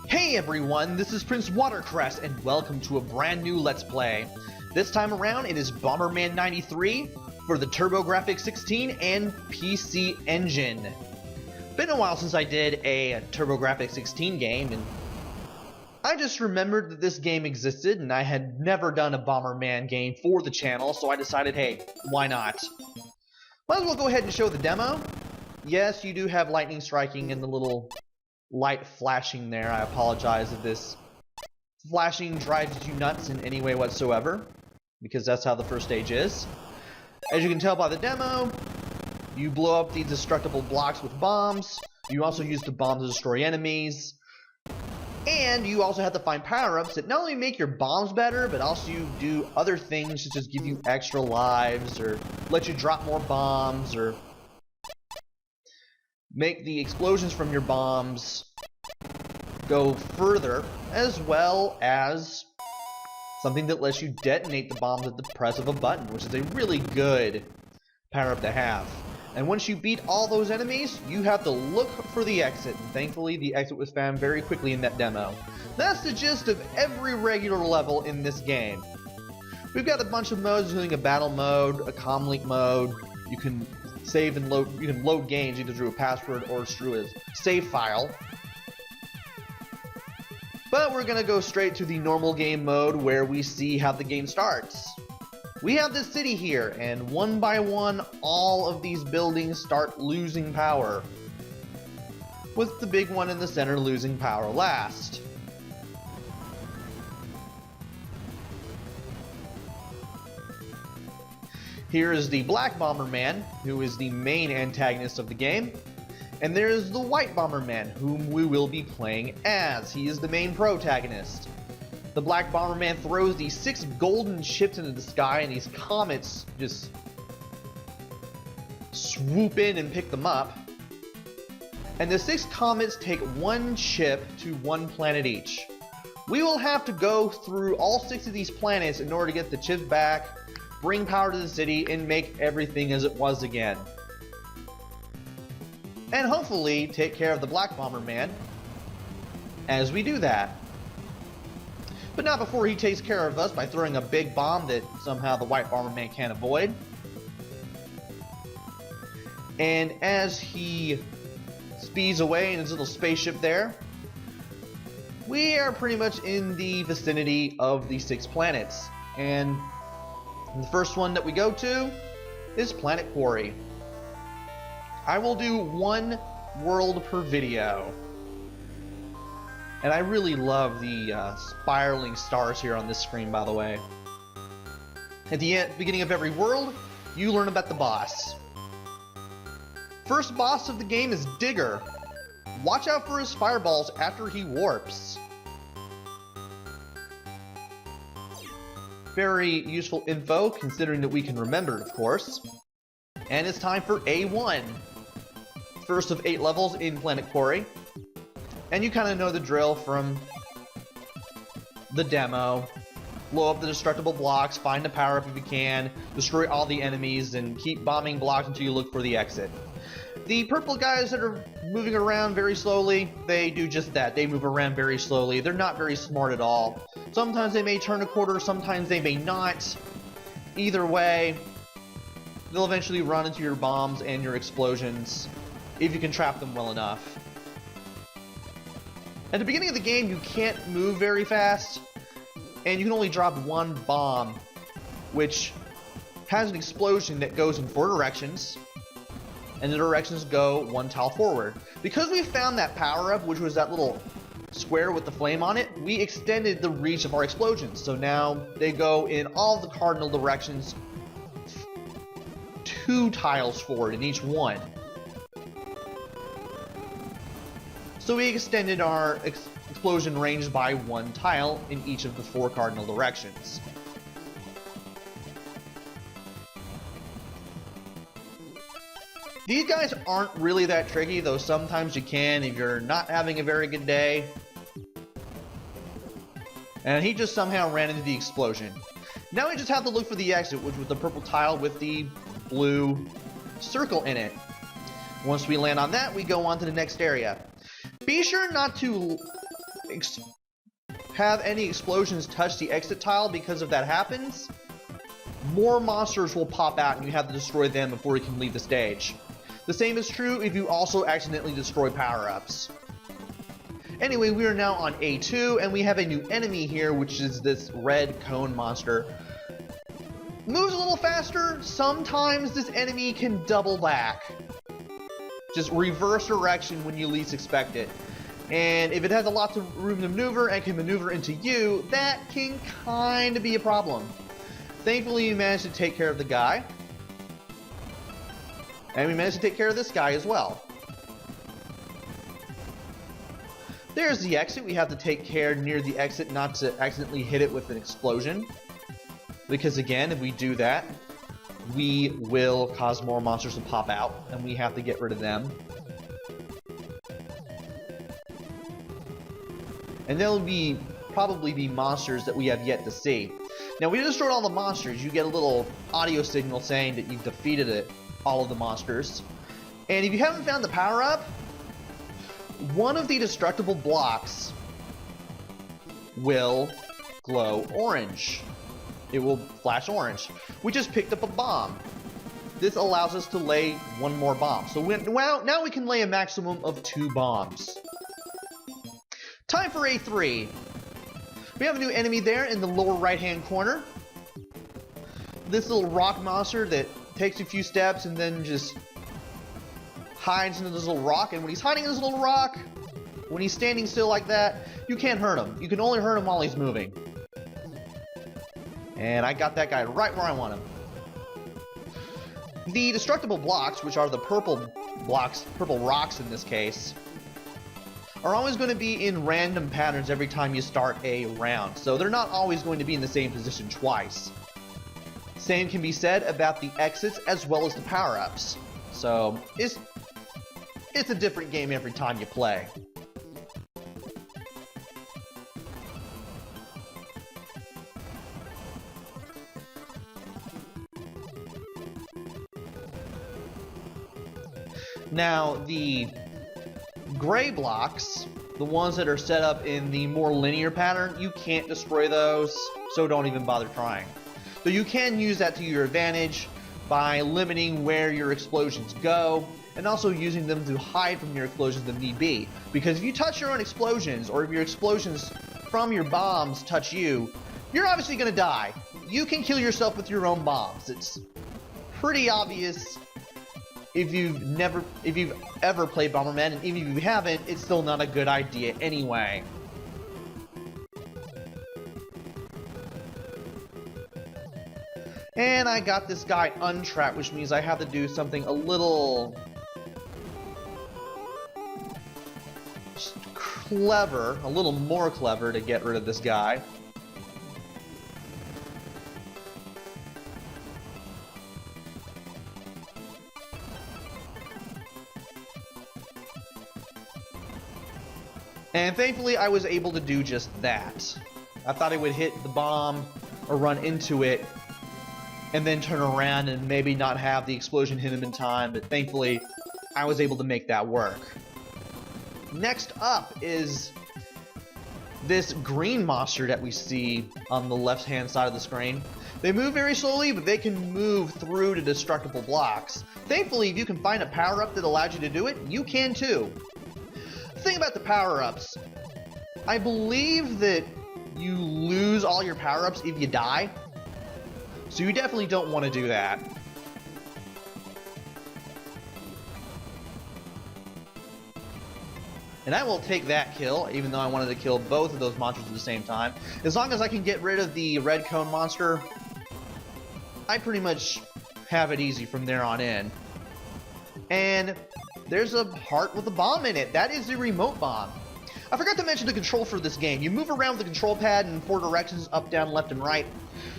Hey everyone, this is PrinceWatercress and welcome to a brand new Let's Play. This time around it is Bomberman 93 for the TurboGrafx 16 and PC Engine. Been a while since I did a TurboGrafx 16 game, and I just remembered that this game existed and I had never done a Bomberman game for the channel, so I decided, hey, why not? Might as well go ahead and show the demo. Yes, you do have lightning striking and the little light flashing there. I apologize if this flashing drives you nuts in any way whatsoever, because that's how the first stage is. As you can tell by the demo, you blow up these destructible blocks with bombs. You also use the bombs to destroy enemies. And you also have to find power-ups that not only make your bombs better, but also you do other things to just give you extra lives, or let you drop more bombs, or make the explosions from your bombs go further, as well as something that lets you detonate the bombs at the press of a button, which is a really good power-up to have. And once you beat all those enemies, you have to look for the exit, and thankfully the exit was found very quickly in that demo. That's the gist of every regular level in this game. We've got a bunch of modes, including a battle mode, a comlink mode. You can save and load. You can load games either through a password or through a save file. But we're gonna go straight to the normal game mode, where we see how the game starts. We have this city here, and one by one, all of these buildings start losing power, with the big one in the center losing power last. Here is the Black Bomberman, who is the main antagonist of the game. And there is the White Bomberman, whom we will be playing as. He is the main protagonist. The Black Bomberman throws these 6 golden chips into the sky, and these comets just swoop in and pick them up. And the 6 comets take 1 chip to 1 planet each. We will have to go through all 6 of these planets in order to get the chips back, bring power to the city, and make everything as it was again. And hopefully take care of the Black Bomberman as we do that. But not before he takes care of us by throwing a big bomb that somehow the White Bomberman can't avoid. And as he speeds away in his little spaceship there, we are pretty much in the vicinity of the 6 planets. And the first one that we go to is Planet Quarry. I will do 1 world per video. And I really love the spiraling stars here on this screen, by the way. At the beginning of every world, you learn about the boss. First boss of the game is Digger. Watch out for his fireballs after he warps. Very useful info, considering that we can remember it, of course. And it's time for A1. First of 8 levels in Planet Quarry. And you kind of know the drill from the demo. Blow up the destructible blocks, find the power-up if you can, destroy all the enemies, and keep bombing blocks until you look for the exit. The purple guys that are moving around very slowly, they do just that. They move around very slowly. They're not very smart at all. Sometimes they may turn a corner, sometimes they may not. Either way, they'll eventually run into your bombs and your explosions, if you can trap them well enough. At the beginning of the game, you can't move very fast, and you can only drop 1 bomb, which has an explosion that goes in 4 directions, and the directions go 1 tile forward. Because we found that power-up, which was that little square with the flame on it, we extended the reach of our explosions, so now they go in all the cardinal directions 2 tiles forward in each one. So we extended our explosion range by 1 tile in each of the 4 cardinal directions. These guys aren't really that tricky, though sometimes you can if you're not having a very good day. And he just somehow ran into the explosion. Now we just have to look for the exit, which was the purple tile with the blue circle in it. Once we land on that, we go on to the next area. Be sure not to have any explosions touch the exit tile because if that happens, more monsters will pop out and you have to destroy them before you can leave the stage. The same is true if you also accidentally destroy power-ups. Anyway, we are now on A2 and we have a new enemy here, which is this red cone monster. Moves a little faster. Sometimes this enemy can double back. Just reverse direction when you least expect it. And if it has a lot of room to maneuver and can maneuver into you, that can kind of be a problem. Thankfully, we managed to take care of the guy. And we managed to take care of this guy as well. There's the exit. We have to take care near the exit not to accidentally hit it with an explosion. Because again, if we do that, we will cause more monsters to pop out, and we have to get rid of them. And there'll probably be monsters that we have yet to see. Now, we destroyed all the monsters. You get a little audio signal saying that you've defeated all of the monsters. And if you haven't found the power-up, one of the destructible blocks will glow orange. It will flash orange. We just picked up a bomb. This allows us to lay one more bomb. So now we can lay a maximum of 2 bombs. Time for A3. We have a new enemy there in the lower right-hand corner. This little rock monster that takes a few steps and then just hides into this little rock. And when he's hiding in this little rock, when he's standing still like that, you can't hurt him. You can only hurt him while he's moving. And I got that guy right where I want him. The destructible blocks, which are the purple blocks, purple rocks in this case, are always going to be in random patterns every time you start a round. So they're not always going to be in the same position twice. Same can be said about the exits as well as the power-ups. So it's a different game every time you play. Now, the gray blocks, the ones that are set up in the more linear pattern, you can't destroy those, so don't even bother trying. Though you can use that to your advantage by limiting where your explosions go, and also using them to hide from your explosions if need be. Because if you touch your own explosions, or if your explosions from your bombs touch you, you're obviously going to die. You can kill yourself with your own bombs. It's pretty obvious. If you've ever played Bomberman, and even if you haven't, it's still not a good idea anyway. And I got this guy untrapped, which means I have to do something a little clever, a little more clever to get rid of this guy. And thankfully, I was able to do just that. I thought it would hit the bomb or run into it and then turn around and maybe not have the explosion hit him in time, but thankfully, I was able to make that work. Next up is this green monster that we see on the left-hand side of the screen. They move very slowly, but they can move through to destructible blocks. Thankfully, if you can find a power-up that allows you to do it, you can too. The thing about the power-ups, I believe that you lose all your power-ups if you die, so you definitely don't want to do that. And I will take that kill, even though I wanted to kill both of those monsters at the same time. As long as I can get rid of the red cone monster, I pretty much have it easy from there on in. And there's a heart with a bomb in it. That is the remote bomb. I forgot to mention the control for this game. You move around with the control pad in 4 directions, up, down, left, and right.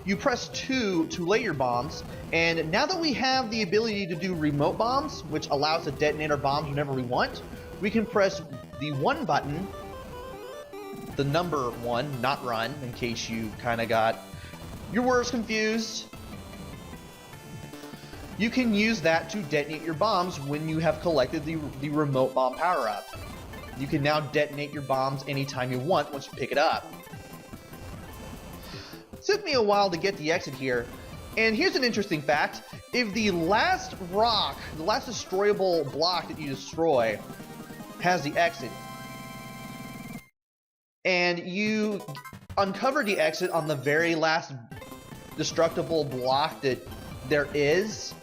You press 2 to lay your bombs, and now that we have the ability to do remote bombs, which allows us to detonate our bombs whenever we want, we can press the 1 button, the number 1, not run, in case you kind of got your words confused. You can use that to detonate your bombs when you have collected the remote bomb power-up. You can now detonate your bombs anytime you want once you pick it up. It took me a while to get the exit here, and here's an interesting fact. If the last rock, the last destroyable block that you destroy has the exit, and you uncover the exit on the very last destructible block that there is,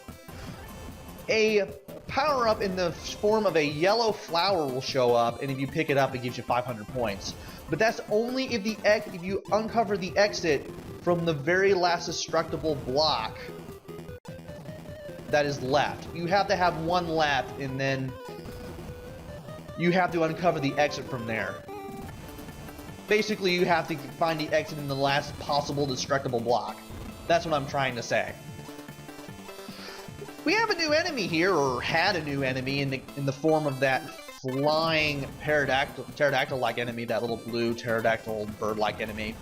a power-up in the form of a yellow flower will show up, and if you pick it up, it gives you 500 points. But that's only if if you uncover the exit from the very last destructible block that is left. You have to have one left, and then you have to uncover the exit from there. Basically, you have to find the exit in the last possible destructible block. That's what I'm trying to say. We have a new enemy here, or had a new enemy in the form of that flying pterodactyl-like enemy, that little blue pterodactyl bird-like enemy.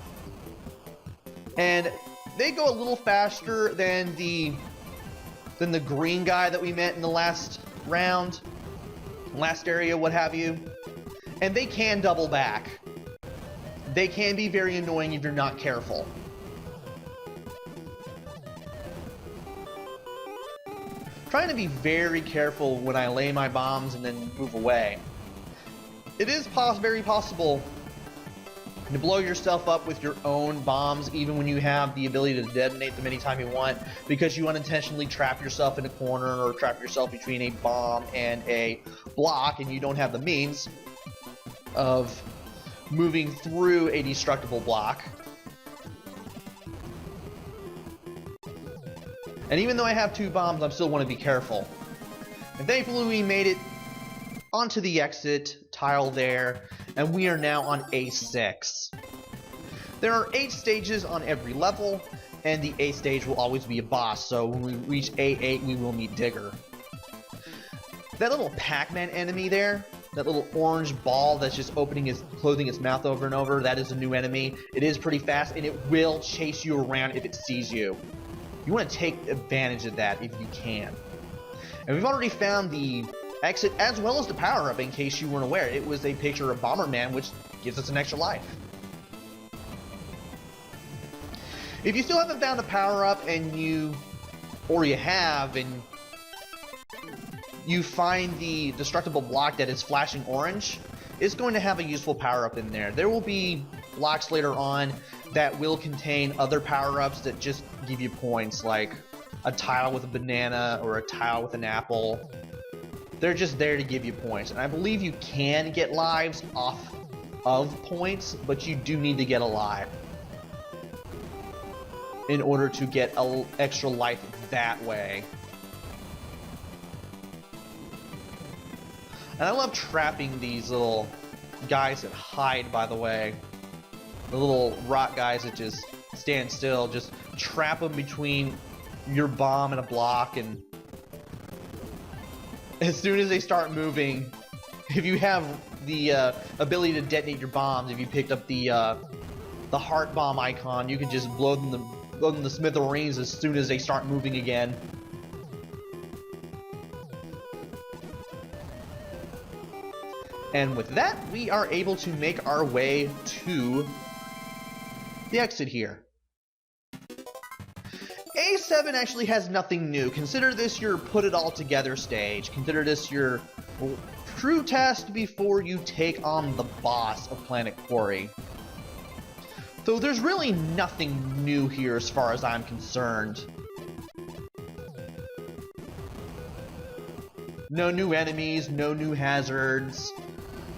And they go a little faster than the green guy that we met in the last round, last area, what have you. And they can double back. They can be very annoying if you're not careful. Trying to be very careful when I lay my bombs and then move away. It is very possible to blow yourself up with your own bombs even when you have the ability to detonate them anytime you want, because you unintentionally trap yourself in a corner or trap yourself between a bomb and a block, and you don't have the means of moving through a destructible block. And even though I have 2 bombs, I still want to be careful. And thankfully we made it onto the exit tile there, and we are now on A6. There are 8 stages on every level, and the 8th stage will always be a boss, so when we reach A8 we will meet Digger. That little Pac-Man enemy there, that little orange ball that's just closing its mouth over and over, that is a new enemy. It is pretty fast, and it will chase you around if it sees you. You want to take advantage of that if you can. And we've already found the exit as well as the power-up, in case you weren't aware. It was a picture of Bomberman, which gives us an extra life. If you still haven't found the power-up and you find the destructible block that is flashing orange, it's going to have a useful power-up in there. There will be blocks later on that will contain other power-ups that just give you points, like a tile with a banana or a tile with an apple. They're just there to give you points, and I believe you can get lives off of points, but you do need to get alive in order to get an extra life that way. And I love trapping these little guys that hide, by the way. The little rock guys that just stand still. Just trap them between your bomb and a block, and as soon as they start moving, if you have the ability to detonate your bombs, if you picked up the heart bomb icon, you can just blow them to smithereens as soon as they start moving again. And with that, we are able to make our way to the exit here. A7 actually has nothing new. Consider this your put it all together stage. Consider this your true test before you take on the boss of Planet Quarry. So there's really nothing new here as far as I'm concerned. No new enemies, no new hazards.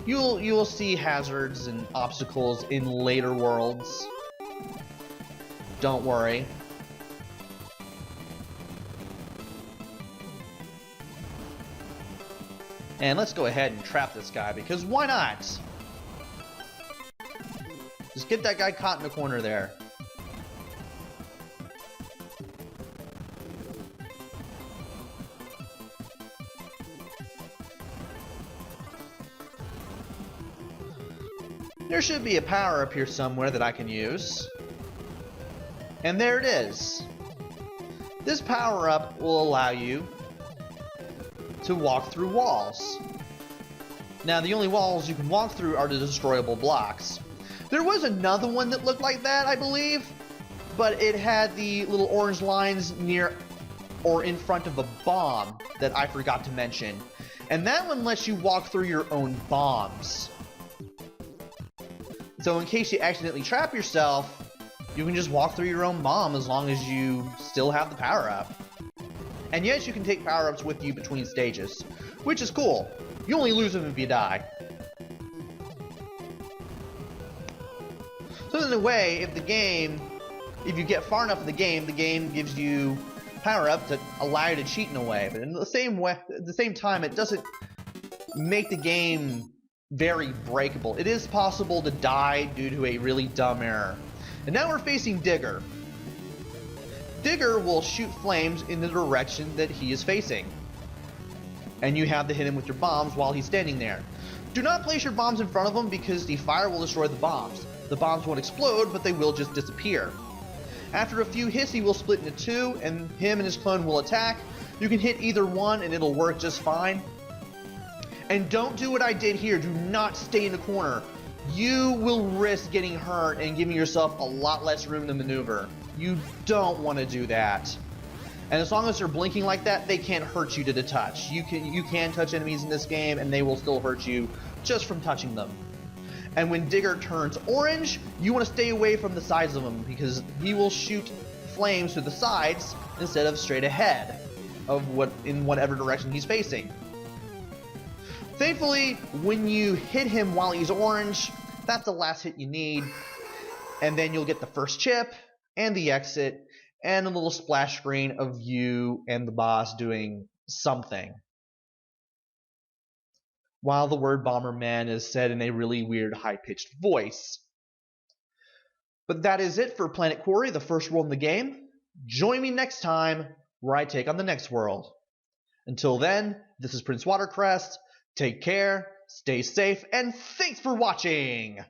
You'll see hazards and obstacles in later worlds. Don't worry. And let's go ahead and trap this guy, because why not? Just get that guy caught in the corner there. There should be a power up here somewhere that I can use. And there it is. This power up will allow you to walk through walls. Now, the only walls you can walk through are the destroyable blocks. There was another one that looked like that, I believe, but it had the little orange lines near or in front of a bomb that I forgot to mention. And that one lets you walk through your own bombs. So in case you accidentally trap yourself, you can just walk through your own bomb as long as you still have the power-up. And yes, you can take power-ups with you between stages, which is cool. You only lose them if you die. So in a way, if you get far enough in the game gives you power-up to allow you to cheat in a way. But in the same time, it doesn't make the game very breakable. It is possible to die due to a really dumb error. And now we're facing Digger. Digger will shoot flames in the direction that he is facing. And you have to hit him with your bombs while he's standing there. Do not place your bombs in front of him because the fire will destroy the bombs. The bombs won't explode, but they will just disappear. After a few hits, he will split into two, and him and his clone will attack. You can hit either one and it'll work just fine. And don't do what I did here. Do not stay in the corner. You will risk getting hurt and giving yourself a lot less room to maneuver. You don't want to do that. And as long as they're blinking like that, they can't hurt you to the touch. You can touch enemies in this game and they will still hurt you just from touching them. And when Digger turns orange, you want to stay away from the sides of him because he will shoot flames to the sides instead of straight ahead of in whatever direction he's facing. Thankfully, when you hit him while he's orange, that's the last hit you need. And then you'll get the first chip and the exit and a little splash screen of you and the boss doing something, while the word Bomberman is said in a really weird high-pitched voice. But that is it for Planet Quarry, the first world in the game. Join me next time where I take on the next world. Until then, this is PrinceWatercress. Take care, stay safe, and thanks for watching!